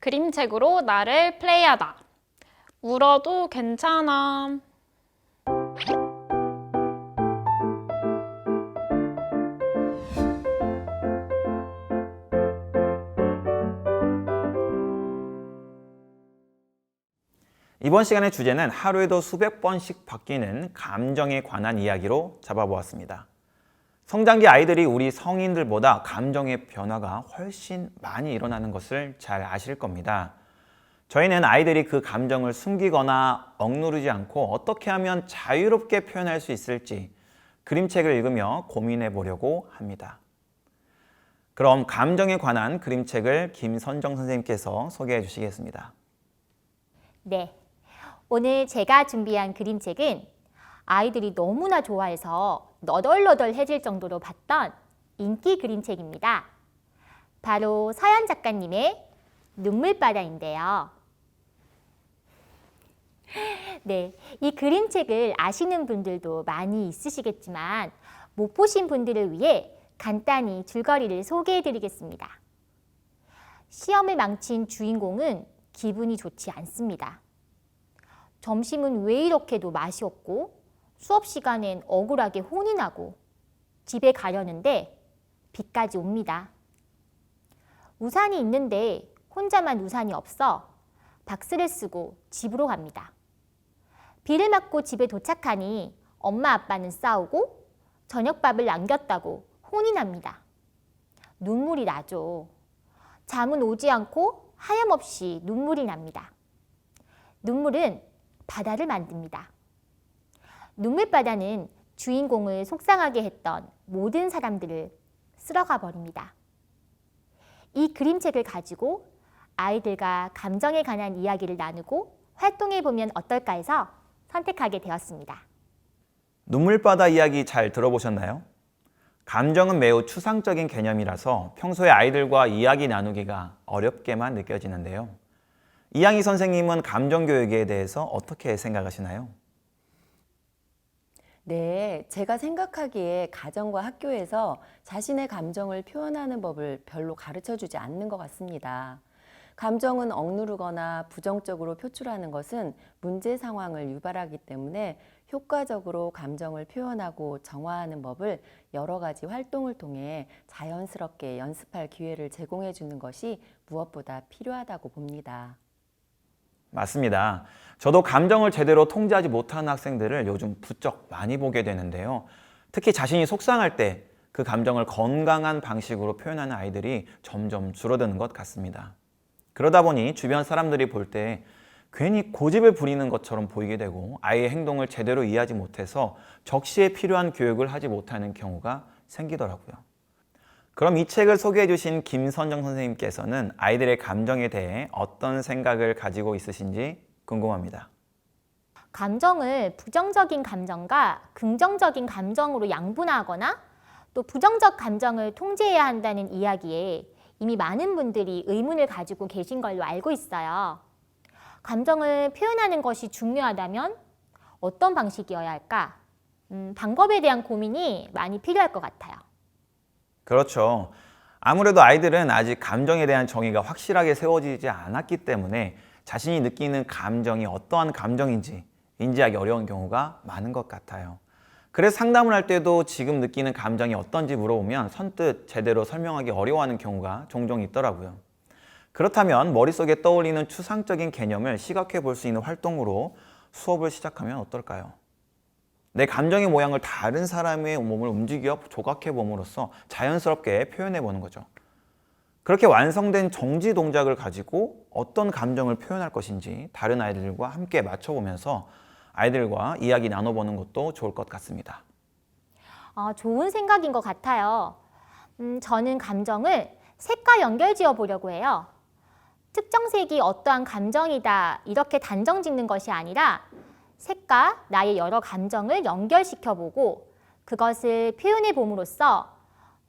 그림책으로 나를 플레이하다. 울어도 괜찮아. 이번 시간의 주제는 하루에도 수백 번씩 바뀌는 감정에 관한 이야기로 잡아보았습니다. 성장기 아이들이 우리 성인들보다 감정의 변화가 훨씬 많이 일어나는 것을 잘 아실 겁니다. 저희는 아이들이 그 감정을 숨기거나 억누르지 않고 어떻게 하면 자유롭게 표현할 수 있을지 그림책을 읽으며 고민해 보려고 합니다. 그럼 감정에 관한 그림책을 김선정 선생님께서 소개해 주시겠습니다. 네, 오늘 제가 준비한 그림책은 아이들이 너무나 좋아해서 너덜너덜해질 정도로 봤던 인기 그림책입니다. 바로 서연 작가님의 눈물바다인데요. 네, 이 그림책을 아시는 분들도 많이 있으시겠지만 못 보신 분들을 위해 간단히 줄거리를 소개해 드리겠습니다. 시험을 망친 주인공은 기분이 좋지 않습니다. 점심은 왜 이렇게도 맛이 없고 수업 시간엔 억울하게 혼이 나고 집에 가려는데 비까지 옵니다. 우산이 있는데 혼자만 우산이 없어 박스를 쓰고 집으로 갑니다. 비를 맞고 집에 도착하니 엄마 아빠는 싸우고 저녁밥을 남겼다고 혼이 납니다. 눈물이 나죠. 잠은 오지 않고 하염없이 눈물이 납니다. 눈물은 바다를 만듭니다. 눈물바다는 주인공을 속상하게 했던 모든 사람들을 쓸어가 버립니다. 이 그림책을 가지고 아이들과 감정에 관한 이야기를 나누고 활동해 보면 어떨까 해서 선택하게 되었습니다. 눈물바다 이야기 잘 들어보셨나요? 감정은 매우 추상적인 개념이라서 평소에 아이들과 이야기 나누기가 어렵게만 느껴지는데요. 이양희 선생님은 감정교육에 대해서 어떻게 생각하시나요? 네, 제가 생각하기에 가정과 학교에서 자신의 감정을 표현하는 법을 별로 가르쳐 주지 않는 것 같습니다. 감정은 억누르거나 부정적으로 표출하는 것은 문제 상황을 유발하기 때문에 효과적으로 감정을 표현하고 정화하는 법을 여러 가지 활동을 통해 자연스럽게 연습할 기회를 제공해 주는 것이 무엇보다 필요하다고 봅니다. 맞습니다. 저도 감정을 제대로 통제하지 못하는 학생들을 요즘 부쩍 많이 보게 되는데요. 특히 자신이 속상할 때 그 감정을 건강한 방식으로 표현하는 아이들이 점점 줄어드는 것 같습니다. 그러다 보니 주변 사람들이 볼 때 괜히 고집을 부리는 것처럼 보이게 되고 아이의 행동을 제대로 이해하지 못해서 적시에 필요한 교육을 하지 못하는 경우가 생기더라고요. 그럼 이 책을 소개해 주신 김선정 선생님께서는 아이들의 감정에 대해 어떤 생각을 가지고 있으신지 궁금합니다. 감정을 부정적인 감정과 긍정적인 감정으로 양분하거나 또 부정적 감정을 통제해야 한다는 이야기에 이미 많은 분들이 의문을 가지고 계신 걸로 알고 있어요. 감정을 표현하는 것이 중요하다면 어떤 방식이어야 할까? 방법에 대한 고민이 많이 필요할 것 같아요. 그렇죠. 아무래도 아이들은 아직 감정에 대한 정의가 확실하게 세워지지 않았기 때문에 자신이 느끼는 감정이 어떠한 감정인지 인지하기 어려운 경우가 많은 것 같아요. 그래서 상담을 할 때도 지금 느끼는 감정이 어떤지 물어보면 선뜻 제대로 설명하기 어려워하는 경우가 종종 있더라고요. 그렇다면 머릿속에 떠올리는 추상적인 개념을 시각해 볼 수 있는 활동으로 수업을 시작하면 어떨까요? 내 감정의 모양을 다른 사람의 몸을 움직여 조각해 봄으로써 자연스럽게 표현해 보는 거죠. 그렇게 완성된 정지 동작을 가지고 어떤 감정을 표현할 것인지 다른 아이들과 함께 맞춰보면서 아이들과 이야기 나눠보는 것도 좋을 것 같습니다. 좋은 생각인 것 같아요. 저는 감정을 색과 연결지어 보려고 해요. 특정 색이 어떠한 감정이다 이렇게 단정 짓는 것이 아니라 색과 나의 여러 감정을 연결시켜보고 그것을 표현해 봄으로써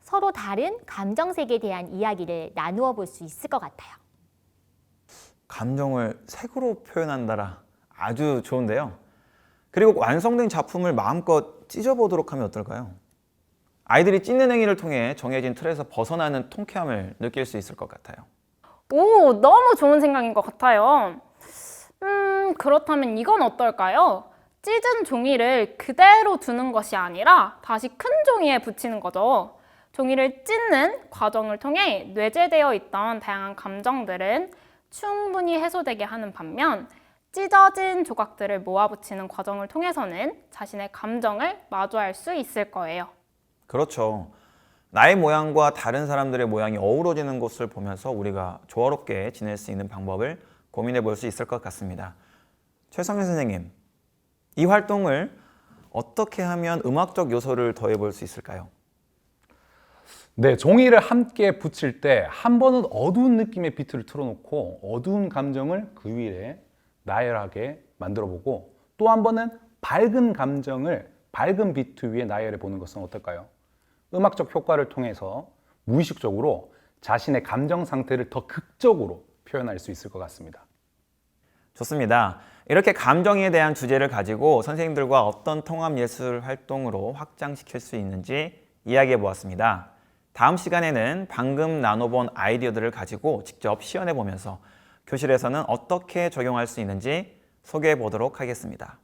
서로 다른 감정색에 대한 이야기를 나누어 볼 수 있을 것 같아요. 감정을 색으로 표현한다라 아주 좋은데요. 그리고 완성된 작품을 마음껏 찢어보도록 하면 어떨까요? 아이들이 찢는 행위를 통해 정해진 틀에서 벗어나는 통쾌함을 느낄 수 있을 것 같아요. 오, 너무 좋은 생각인 것 같아요. 그렇다면 이건 어떨까요? 찢은 종이를 그대로 두는 것이 아니라 다시 큰 종이에 붙이는 거죠. 종이를 찢는 과정을 통해 뇌재되어 있던 다양한 감정들은 충분히 해소되게 하는 반면 찢어진 조각들을 모아붙이는 과정을 통해서는 자신의 감정을 마주할 수 있을 거예요. 그렇죠. 나의 모양과 다른 사람들의 모양이 어우러지는 것을 보면서 우리가 조화롭게 지낼 수 있는 방법을 고민해 볼 수 있을 것 같습니다. 최성현 선생님, 이 활동을 어떻게 하면 음악적 요소를 더해 볼 수 있을까요? 네, 종이를 함께 붙일 때 한 번은 어두운 느낌의 비트를 틀어놓고 어두운 감정을 그 위에 나열하게 만들어보고 또 한 번은 밝은 감정을 밝은 비트 위에 나열해 보는 것은 어떨까요? 음악적 효과를 통해서 무의식적으로 자신의 감정 상태를 더 극적으로 표현할 수 있을 것 같습니다. 좋습니다. 이렇게 감정에 대한 주제를 가지고 선생님들과 어떤 통합예술 활동으로 확장시킬 수 있는지 이야기해 보았습니다. 다음 시간에는 방금 나눠본 아이디어들을 가지고 직접 시연해 보면서 교실에서는 어떻게 적용할 수 있는지 소개해 보도록 하겠습니다.